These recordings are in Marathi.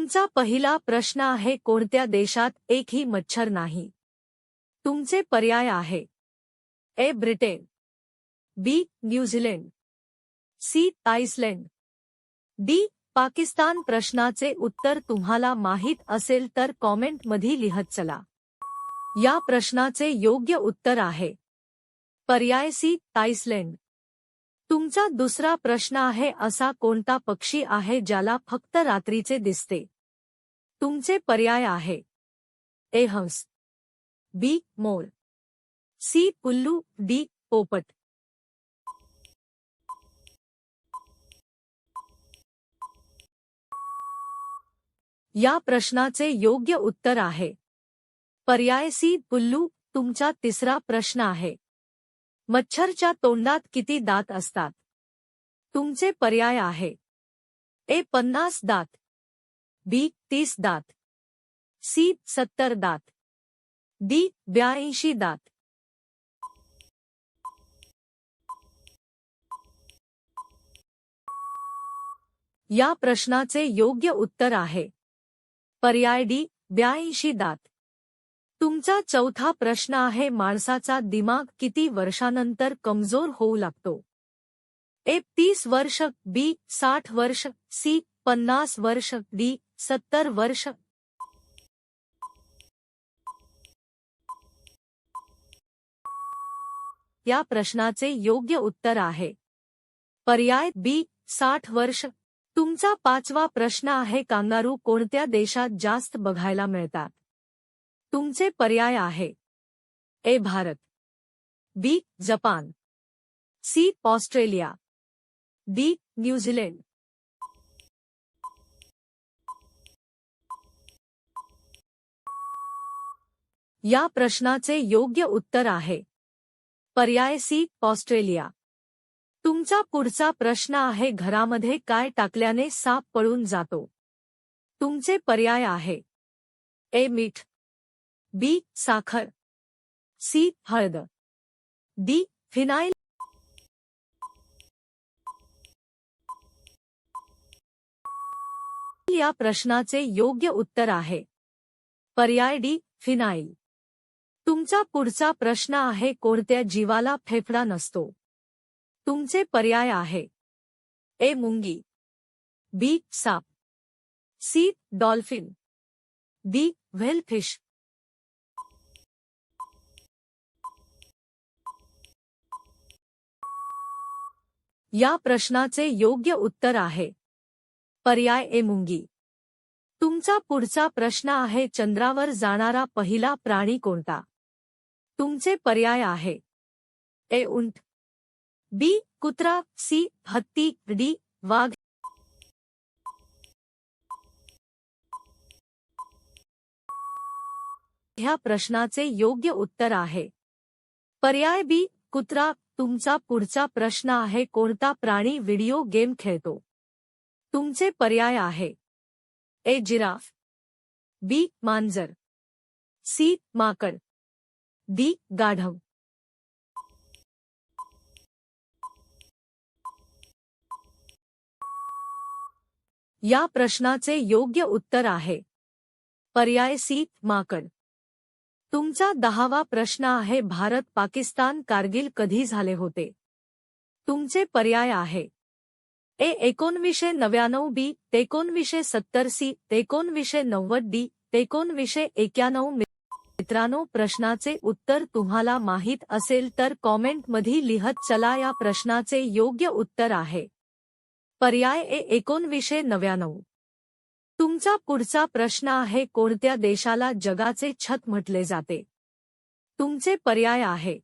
तुमचा पहिला प्रश्न आहे कोणत्या देशात एकही मच्छर नाही? तुमचे पर्याय आहे: A Britain, B New Zealand, C Iceland, D Pakistan. प्रश्नाचे उत्तर तुम्हाला माहित असेल तर कॉमेंट मध्ये लिहत चला. या प्रश्नाचे योग्य उत्तर आहे पर्याय सी आइसलँड. तुमचा दुसरा प्रश्न आहे असा कोणता पक्षी आहे ज्याला फक्त रात्रीचे दिसते? तुमचे पर्याय आहे: ए हंस, बी मोर, सी उल्लू, डी पोपट. या प्रश्नाचे योग्य उत्तर आहे पर्याय सी उल्लू. तुमचा तिसरा प्रश्न आहे: मच्छरच्या तोंडात किती दात असतात? तुमचे पर्याय आहे: ए 50 दात, बी 30 दात, सी 70 दात, डी 82 दात. या प्रश्नाचे योग्य उत्तर आहे पर्याय डी 82 दात. तुमचा चौथा प्रश्न आहे माणसाचा दिमाग किती वर्षानंतर कमजोर होऊ लागतो? ए 30 वर्ष, बी 60 वर्ष, सी 50 वर्ष, डी 70 वर्ष. या प्रश्नाचे योग्य उत्तर आहे पर्याय बी 60 वर्ष. तुमचा पाचवा प्रश्न आहे कांगारू कोणत्या देशात जास्त बघायला मिळतात? तुमचे पर्याय आहे: A Bharat, B Japan, C Australia, D New Zealand. या प्रश्नाचे योग्य उत्तर आहे पर्याय सी ऑस्ट्रेलिया. तुमचा पुढचा प्रश्न आहे घरामध्ये काय टाकल्याने साप पळून जातो? तुमचे पर्याय आहे: ए मीठ, बी साखर, सी हळद, डी फिनाईल. या प्रश्नाचे योग्य उत्तर आहे पर्याय डी फिनाईल. तुमचा पुढचा प्रश्न आहे कोणत्या जीवाला फेफडा नसतो? तुमचे पर्याय आहे: ए मुंगी, बी साप, सी डॉल्फिन, डी व्हेलफिश. या प्रश्नाचे योग्य उत्तर आहे पर्याय ए मुंगी. तुमचा पुढचा प्रश्न आहे चंद्रावर जाणारा पहिला प्राणी कोणता? तुमचे पर्याय आहे: ए उंट, बी कुत्रा, सी हत्ती, डी वाघ. ह्या प्रश्नाचे योग्य उत्तर आहे पर्याय बी कुत्रा. तुमचा पुढचा प्रश्न आहे कोणता प्राणी व्हिडिओ गेम खेळतो? तुमचे पर्याय आहे: ए जिराफ, बी मांजर, सी माकड, डी गाढव. या प्रश्नाचे योग्य उत्तर आहे पर्याय सी माकड. तुमचा 10वा प्रश्न आहे भारत पाकिस्तान कारगिल कधी झाले होते? तुमचे पर्याय आहे: ए 1999, बी 1970, सी 1990, डी 1991. मित्रांनो, प्रश्नाचे उत्तर तुम्हाला माहित असेल तर कॉमेंट मध्ये लिहत चला. या प्रश्नाचे योग्य उत्तर आहे पर्याय ए 1999. तुमचा पुढचा प्रश्न आहे कोणत्या देशाला जगाचे छत म्हटले जाते? तुमचे पर्याय आहे: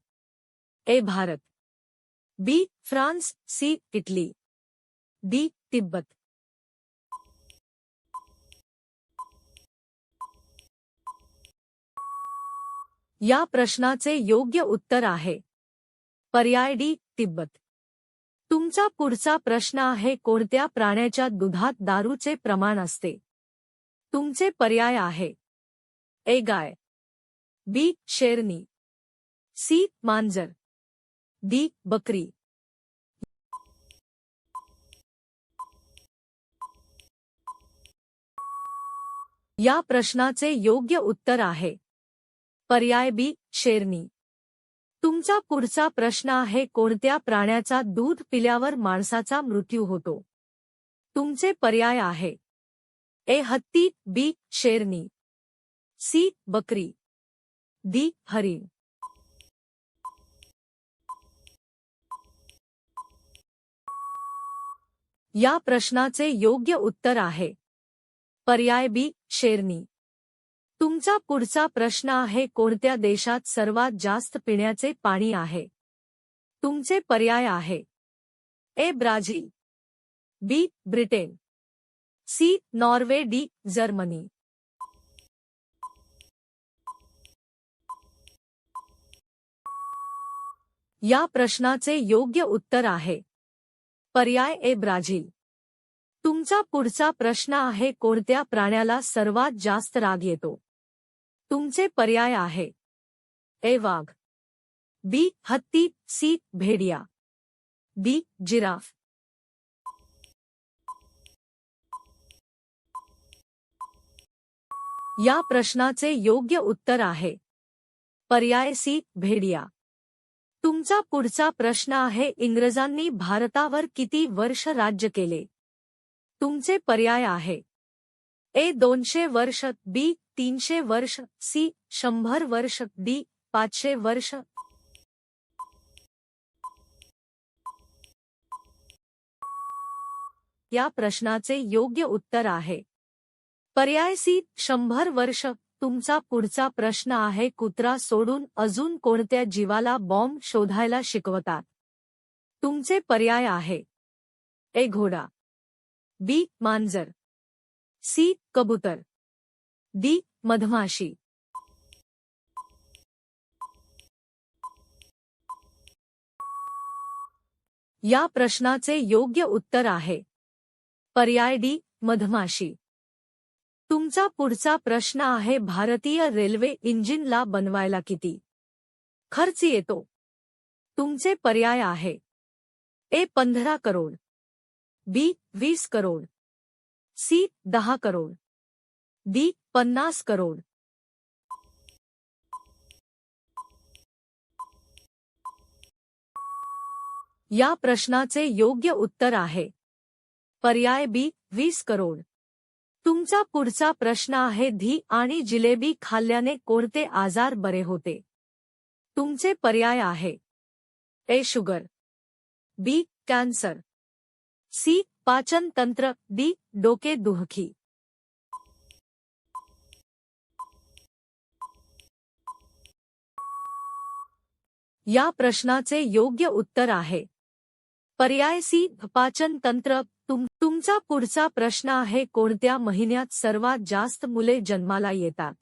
A Bharat, B France, C Italy, D Tibet. या प्रश्नाचे योग्य उत्तर आहे पर्याय डी तिब्बत. तुमचा पुढचा प्रश्न आहे कोणत्या प्राण्याच्या दुधात दारूचे प्रमाण असते? तुमचे पर्याय आहे: ए गाय, बी शेरनी, सी मांजर, डी बकरी. या प्रश्नाचे योग्य उत्तर आहे पर्याय बी शेरनी. तुमचा पुढचा प्रश्न आहे कोणत्या प्राण्याचा दूध पिल्यावर माणसाचा मृत्यू होतो? तुमचे पर्याय आहे ए हत्ती, बी शेरनी, सी बकरी, डी हरिण. या प्रश्नाचे योग्य उत्तर आहे पर्याय बी शेरनी. तुमचा पुढचा प्रश्न आहे कोणत्या देशात सर्वात जास्त पिण्याचे पाणी आहे? तुमचे पर्याय आहे A Brazil, B Britain, C Norway, D Germany. या प्रश्नाचे योग्य उत्तर आहे पर्याय ए ब्राझील. तुमचा पुढचा प्रश्न आहे कोणत्या प्राण्याला सर्वात जास्त राग येतो? तुमचे पर्याय आहे ए वाघ, बी हत्ती, सी भेडिया, डी जिराफ. या प्रश्नाचे योग्य उत्तर आहे पर्याय सी भेडिया. तुमचा पुढचा प्रश्न आहे इंग्रजांनी भारतावर किती वर्ष राज्य केले? तुमचे पर्याय आहे ए 200 वर्ष, बी 300 वर्ष, सी 100 वर्ष, डी 500 वर्ष. या प्रश्नाचे योग्य उत्तर आहे पर्याय सी 100 वर्ष. तुमचा पुढचा प्रश्न आहे कुत्रा सोडून अजून कोणत्या जीवाला बॉम्ब शोधायला शिकवतात? तुमचे पर्याय आहे ए घोडा, बी मांजर, सी कबूतर, डी मधमाशी. या प्रश्नाचे योग्य उत्तर आहे पर्याय डी मधमाशी. तुमचा पुढचा प्रश्न आहे भारतीय रेल्वे इंजिनला बनवायला किती खर्च येतो? तुमचे पर्याय आहे ए 15 करोड, बी 20 करोड, सी 10 करोड, डी 50 करोड. या प्रश्नाचे योग्य उत्तर आहे पर्याय बी 20 करोड. तुमचा पुढचा प्रश्न आहे धी आणि जिलेबी खाल्ल्याने कोणते आजार बरे होते? तुमचे पर्याय आहे ए शुगर, बी कॅन्सर, सी पाचन तंत्र, डी डोके दुखी. या प्रश्नाचे योग्य उत्तर आहे पर्याय सी पाचन तंत्र. तुमचा पुढचा प्रश्न आहे कोणत्या महिन्यात सर्वात जास्त मुले जन्माला येतात?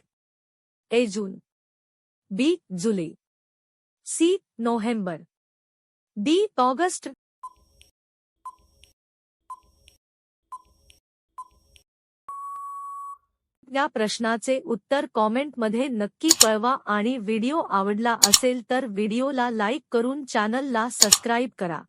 ए जून, बी जुलै, सी नोव्हेंबर, डी ऑगस्ट. या प्रश्नाचे उत्तर कॉमेंटमध्ये नक्की कळवा आणि व्हिडिओ आवडला असेल तर व्हिडिओला लाईक करून चॅनलला सबस्क्राईब करा.